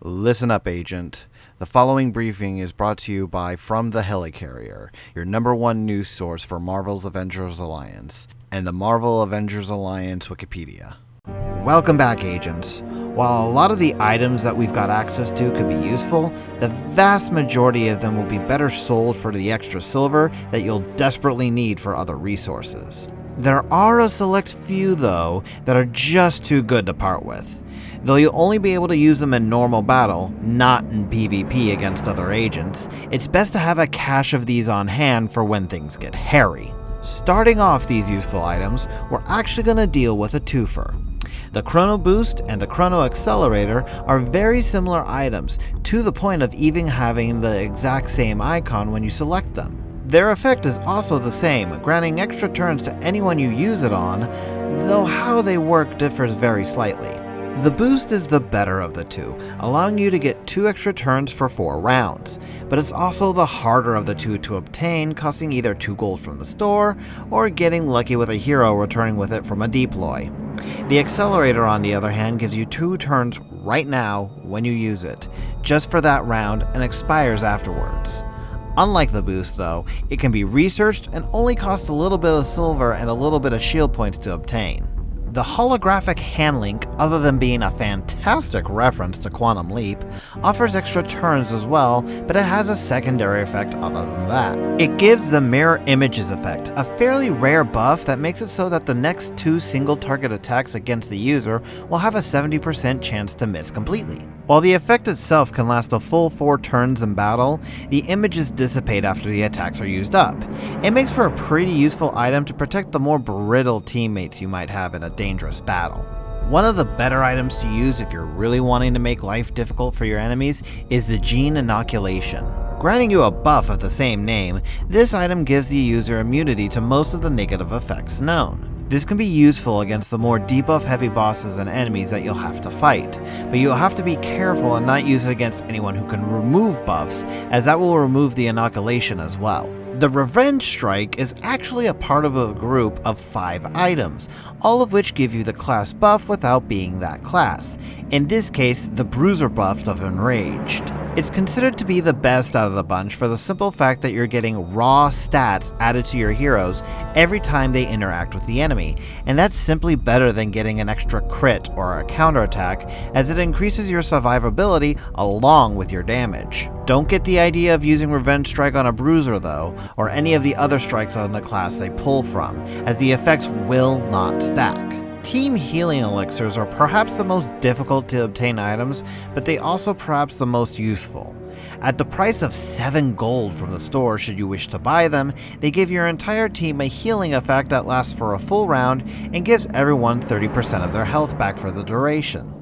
Listen up, Agent. The following briefing is brought to you by From the Helicarrier, your #1 news source for Marvel's Avengers Alliance, and the Marvel Avengers Alliance Wikipedia. Welcome back, Agents. While a lot of the items that we've got access to could be useful, the vast majority of them will be better sold for the extra silver that you'll desperately need for other resources. There are a select few, though, that are just too good to part with. Though you'll only be able to use them in normal battle, not in PvP against other agents, it's best to have a cache of these on hand for when things get hairy. Starting off these useful items, we're actually going to deal with a twofer. The Chrono Boost and the Chrono Accelerator are very similar items, to the point of even having the exact same icon when you select them. Their effect is also the same, granting extra turns to anyone you use it on, though how they work differs very slightly. The boost is the better of the two, allowing you to get 2 extra turns for 4 rounds, but it's also the harder of the two to obtain, costing either 2 gold from the store, or getting lucky with a hero returning with it from a deploy. The Accelerator, on the other hand, gives you 2 turns right now when you use it, just for that round, and expires afterwards. Unlike the boost, though, it can be researched and only costs a little bit of silver and a little bit of shield points to obtain. The holographic handlink, other than being a fantastic reference to Quantum Leap, offers extra turns as well, but it has a secondary effect other than that. It gives the mirror images effect, a fairly rare buff that makes it so that the next 2 single target attacks against the user will have a 70% chance to miss completely. While the effect itself can last a full 4 turns in battle, the images dissipate after the attacks are used up. It makes for a pretty useful item to protect the more brittle teammates you might have in a dangerous battle. One of the better items to use if you're really wanting to make life difficult for your enemies is the Gene Inoculation. Granting you a buff of the same name, this item gives the user immunity to most of the negative effects known. This can be useful against the more debuff heavy bosses and enemies that you'll have to fight, but you'll have to be careful and not use it against anyone who can remove buffs, as that will remove the inoculation as well. The Revenge Strike is actually a part of a group of 5 items, all of which give you the class buff without being that class. In this case, the Bruiser buff of Enraged. It's considered to be the best out of the bunch for the simple fact that you're getting raw stats added to your heroes every time they interact with the enemy, and that's simply better than getting an extra crit or a counterattack, as it increases your survivability along with your damage. Don't get the idea of using Revenge Strike on a Bruiser though, or any of the other strikes on the class they pull from, as the effects will not stack. Team healing elixirs are perhaps the most difficult to obtain items, but they also perhaps the most useful. At the price of 7 gold from the store should you wish to buy them, they give your entire team a healing effect that lasts for a full round and gives everyone 30% of their health back for the duration.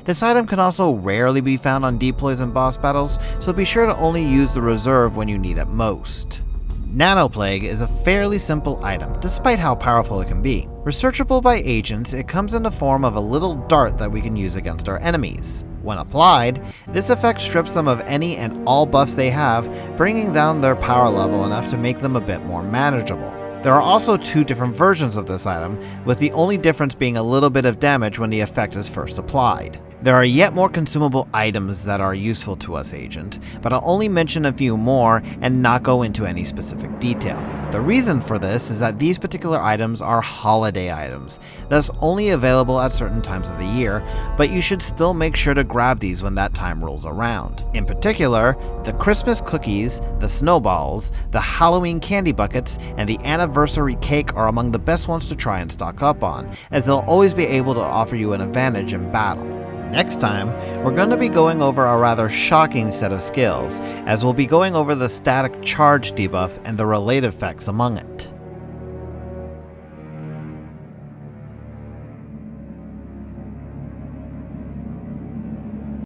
This item can also rarely be found on deploys and boss battles, so be sure to only use the reserve when you need it most. Nano Plague is a fairly simple item, despite how powerful it can be. Researchable by agents, it comes in the form of a little dart that we can use against our enemies. When applied, this effect strips them of any and all buffs they have, bringing down their power level enough to make them a bit more manageable. There are also 2 different versions of this item, with the only difference being a little bit of damage when the effect is first applied. There are yet more consumable items that are useful to us, Agent, but I'll only mention a few more and not go into any specific detail. The reason for this is that these particular items are holiday items, thus only available at certain times of the year, but you should still make sure to grab these when that time rolls around. In particular, the Christmas cookies, the snowballs, the Halloween candy buckets, and the anniversary cake are among the best ones to try and stock up on, as they'll always be able to offer you an advantage in battle. Next time, we're going to be going over a rather shocking set of skills, as we'll be going over the static charge debuff and the related effects among it.